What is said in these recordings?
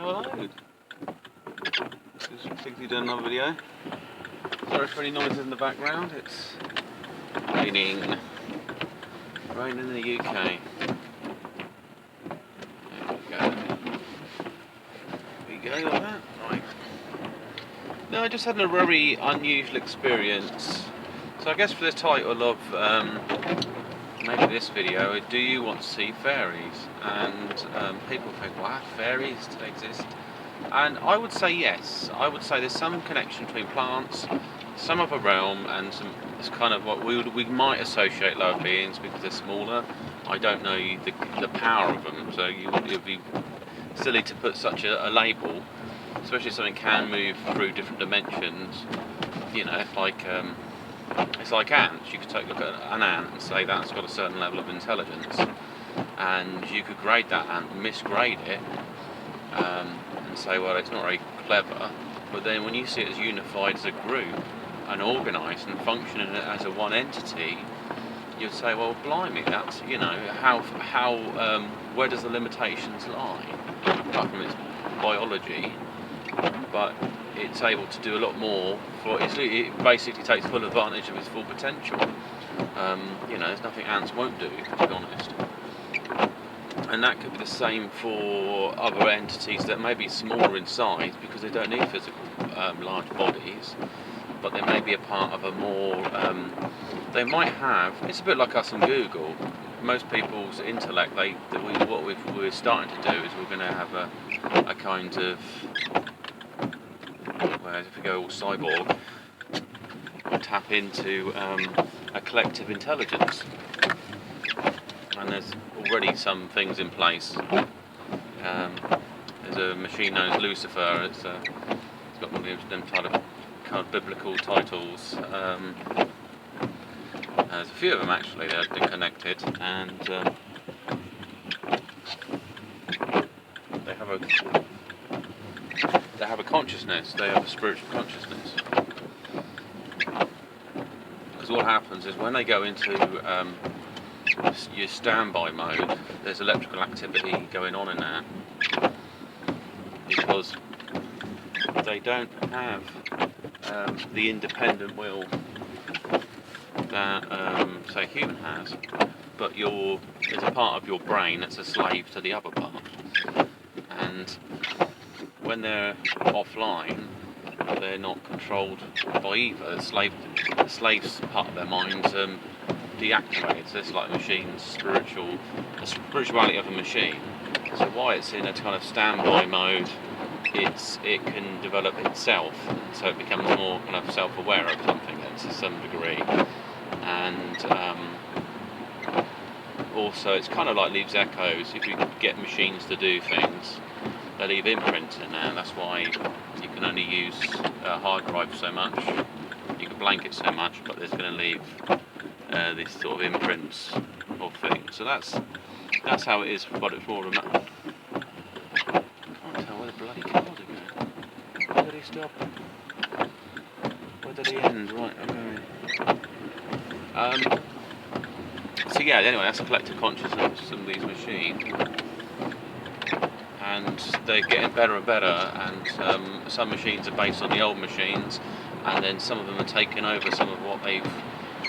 Hello. Just quickly doing another video. Sorry for any noises in the background. It's raining. Rain in the UK. There we go. Like that. Right. No, I just had a very unusual experience. So I guess for the title of maybe this video, do you want to see fairies? And people think, wow, fairies, do they exist? And I would say yes. I would say there's some connection between plants, some other realm, and some. It's kind of what we might associate lower beings because they're smaller. I don't know the power of them, so it would be silly to put such a label, especially if something can move through different dimensions. You know, it's like ants. You could take a look at an ant and say that's got a certain level of intelligence, and you could grade that ant, misgrade it, and say, well, it's not very clever. But then when you see it as unified as a group and organised and functioning as a one entity, you'd say, well, blimey, that's, you know, where does the limitations lie? Apart from its biology, but it's able to do a lot more. It basically takes full advantage of its full potential. You know, there's nothing ants won't do, to be honest. And that could be the same for other entities that may be smaller in size because they don't need physical large bodies, but they may be a part of a more. They might have. It's a bit like us and Google. Most people's intellect, what we're starting to do is we're going to have a kind of. Whereas if we go all cyborg, tap into a collective intelligence. And there's already some things in place. There's a machine known as Lucifer. It's got one of them kind of biblical titles. There's a few of them actually. They're connected, and they have a consciousness. They have a spiritual consciousness. Because what happens is when they go into your standby mode, there's electrical activity going on in there because they don't have the independent will that say a human has, but there's a part of your brain that's a slave to the other part, and when they're offline they're not controlled by either. The slave's part of their mind's deactivated, so it's like the spirituality of a machine. So while it's in a kind of standby mode, it can develop itself, so it becomes more kind of self-aware of something to some degree, and also it's kind of like leaves echoes. If you get machines to do things, they leave imprints in there. That's why you can only use a hard drive so much. You can blank it so much, but there's going to leave these sort of imprints of things. So that's how it is for them. I can't tell where the bloody card is. Where did he stop? Where did he end? Right, okay. So yeah, anyway, that's a collective consciousness of some of these machines. And they're getting better and better, and some machines are based on the old machines, and then some of them are taking over some of what they've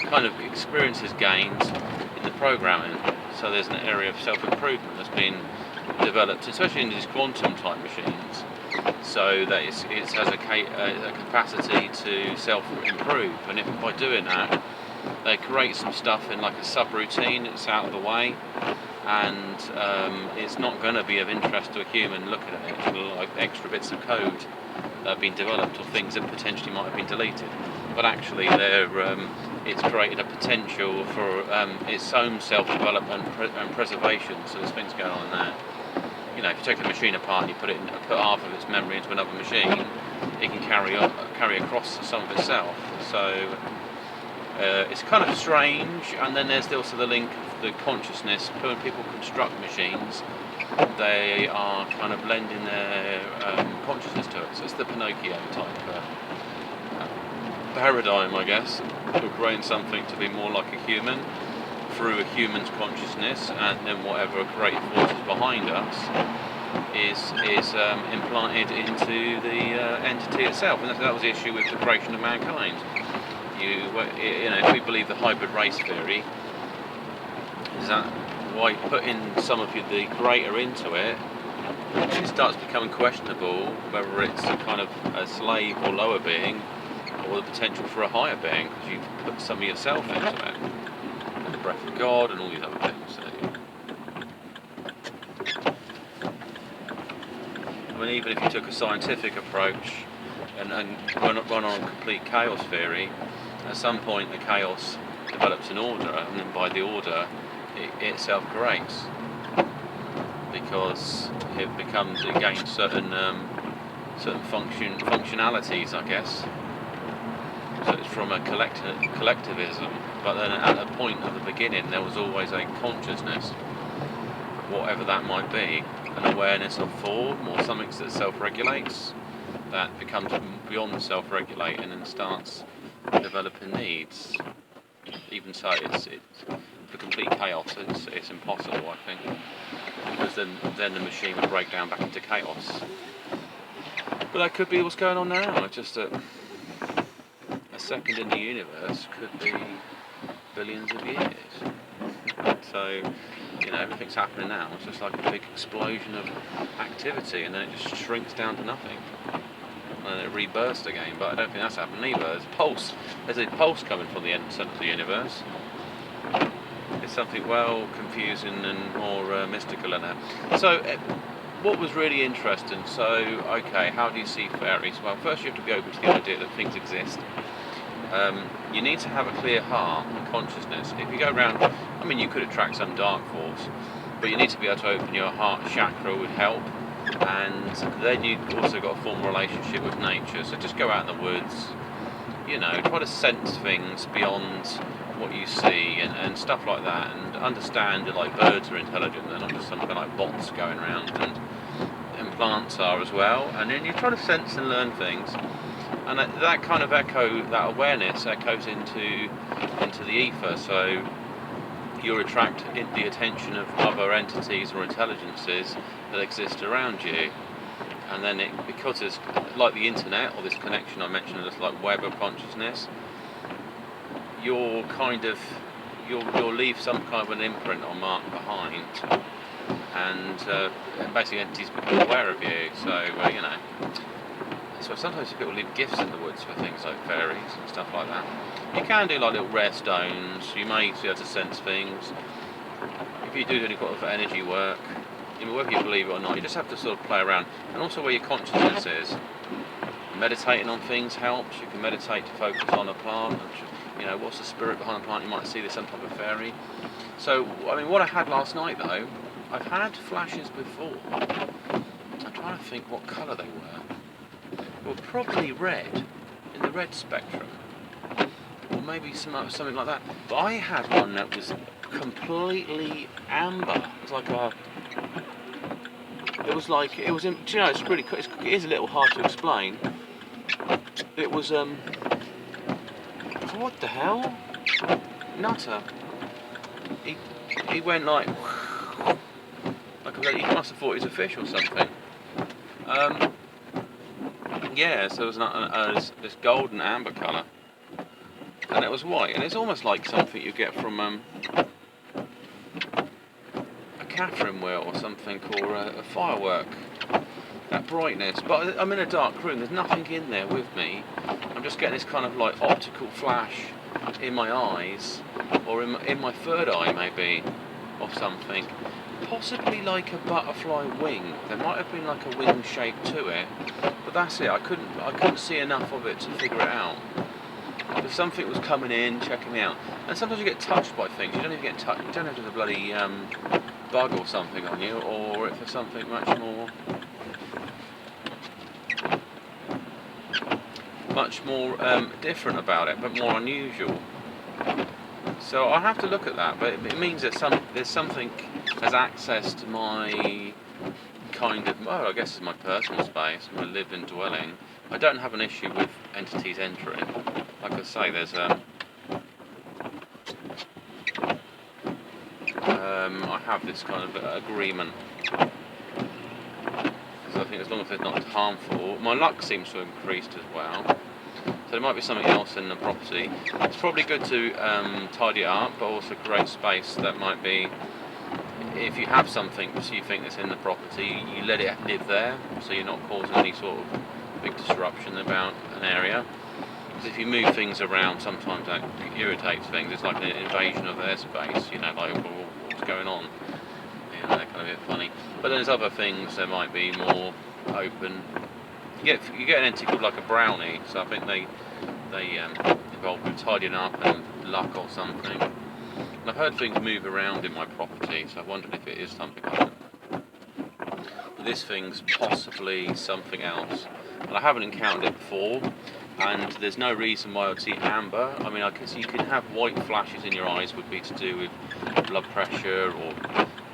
kind of experiences gained in the programming. So there's an area of self-improvement that's been developed, especially in these quantum type machines, so that it has a capacity to self-improve, and if by doing that they create some stuff in like a subroutine, it's out of the way, and it's not going to be of interest to a human looking at it. It's going to look like extra bits of code that have been developed or things that potentially might have been deleted, but actually it's created a potential for its own self-development and preservation. So there's things going on in there. You know, if you take a machine apart and you put half of its memory into another machine, it can carry across some of itself. So it's kind of strange. And then there's also the link of the consciousness. When people construct machines, they are kind of lending their consciousness to it. So it's the Pinocchio type paradigm, I guess, of creating something to be more like a human through a human's consciousness, and then whatever creative force is behind us is implanted into the entity itself, and that was the issue with the creation of mankind. If we believe the hybrid race theory, is that why putting some of the greater into it starts becoming questionable whether it's a kind of a slave or lower being, or the potential for a higher being, because you've put some of yourself into it, and the breath of God and all these other things. I mean, even if you took a scientific approach and run on complete chaos theory, at some point the chaos develops an order, and then by the order it itself creates, because it gains certain functionalities, I guess. So it's from a collectivism, but then at a point of the beginning there was always a consciousness, whatever that might be, an awareness of form or something that self-regulates, that becomes beyond self-regulating and starts developing needs. Even so, it's for complete chaos. It's impossible, I think, because then the machine would break down back into chaos. But that could be what's going on now. It's just a second in the universe could be billions of years. So, everything's happening now. It's just like a big explosion of activity, and then it just shrinks down to nothing, and then it rebursts again. But I don't think that's happening either. There's a pulse coming from the centre of the universe. It's something well confusing and more mystical in it. So, what was really interesting? So, okay, how do you see fairies? Well, first you have to be open to the idea that things exist. You need to have a clear heart and consciousness. If you go around, you could attract some dark force, but you need to be able to open your heart chakra would help, and then you've also got to form a relationship with nature. So just go out in the woods, try to sense things beyond what you see and stuff like that, and understand that like birds are intelligent, they're not just some kind of like bots going around, and plants are as well, and then you try to sense and learn things. And that kind of that awareness echoes into the ether, so you attract the attention of other entities or intelligences that exist around you, and then because it's like the internet, or this connection I mentioned, this like web of consciousness, you'll leave some kind of an imprint or mark behind, and basically entities become aware of you. So sometimes people leave gifts in the woods for things like fairies and stuff like that. You can do like little rare stones, you may be able to sense things. If you do any kind of energy work, whether you believe it or not, you just have to sort of play around. And also where your consciousness is. Meditating on things helps. You can meditate to focus on a plant, what's the spirit behind the plant, you might see there's some type of fairy. So, what I had last night though, I've had flashes before. I'm trying to think what colour they were. Well, probably red, in the red spectrum, or maybe something like that. But I had one that was completely amber. It's really cool. It is a little hard to explain. It was what the hell? Nutter. He went like he must have thought he was a fish or something. Yeah, so it was this golden amber colour, and it was white, and it's almost like something you get from a Catherine wheel or something, or a firework. That brightness, but I'm in a dark room. There's nothing in there with me. I'm just getting this kind of like optical flash in my eyes, or in my third eye maybe, of something. Possibly like a butterfly wing. There might have been like a wing shape to it, but that's it. I couldn't see enough of it to figure it out. If something was coming in, checking me out, and sometimes you get touched by things. You don't even get touched. You don't have to have a bloody bug or something on you, or if there's something much more different about it, but more unusual. So I have to look at that, but it means that there's something has access to my kind of, I guess it's my personal space, my living dwelling. I don't have an issue with entities entering. Like I say, there's I have this kind of agreement So I think as long as it's not harmful, my luck seems to have increased as well. So there might be something else in the property. It's probably good to tidy it up, but also create space that might be, if you have something so you think that's in the property, you let it live there, so you're not causing any sort of big disruption about an area. Because if you move things around, sometimes that irritates things. It's like an invasion of their space, you know, like, well, what's going on? You know, they're kind of a bit funny. But then there's other things that might be more open. You get an entity called like a brownie, so I think they involve with tidying up and luck or something. And I've heard things move around in my property, so I wondered if it is something like that. But this thing's possibly something else, and I haven't encountered it before. And there's no reason why I would see amber. I mean, I guess you can have white flashes in your eyes, would be to do with blood pressure, or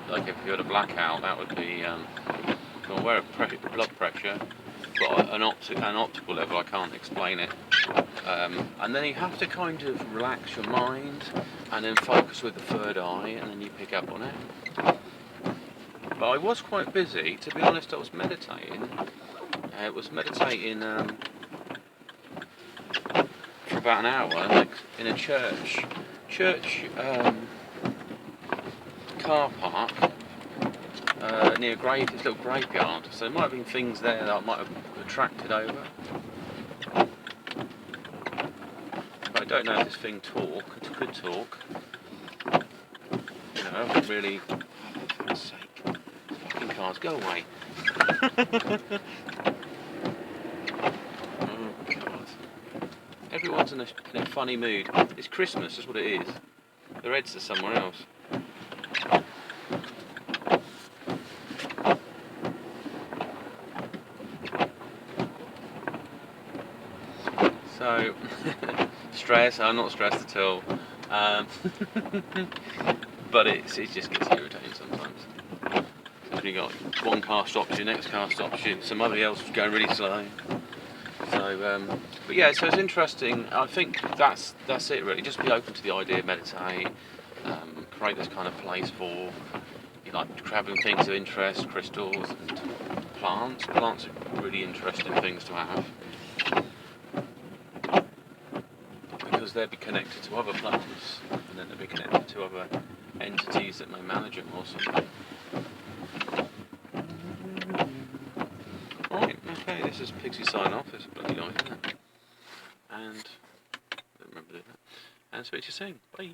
like if you had a blackout, that would be I'm aware of blood pressure, but an optical level, I can't explain it. And then you have to kind of relax your mind and then focus with the third eye, and then you pick up on it. But I was quite busy, to be honest. I was meditating. It was meditating for about an hour, like in a church car park near a grave, this little graveyard. So there might have been things there that I might have attracted over. But I don't know if this thing could talk. You know, I haven't really. For fuck's sake, fucking cars, go away. Oh God. Everyone's in a funny mood. It's Christmas, that's what it is. Their heads are somewhere else. So, stress, I'm not stressed at all. But it just gets irritating sometimes. So you got one car stops you, next car stops you, somebody else is going really slow. So, but yeah, so it's interesting. I think that's it really. Just be open to the idea, meditate, create this kind of place for travelling things of interest, crystals and plants. Plants are really interesting things to have because they'll be connected to other plants, and then they'll be connected to other entities that may manage them or something. Right, okay, this is Pixie sign off. It's bloody nice, isn't it? And I don't remember doing that. And speak to you soon. Bye.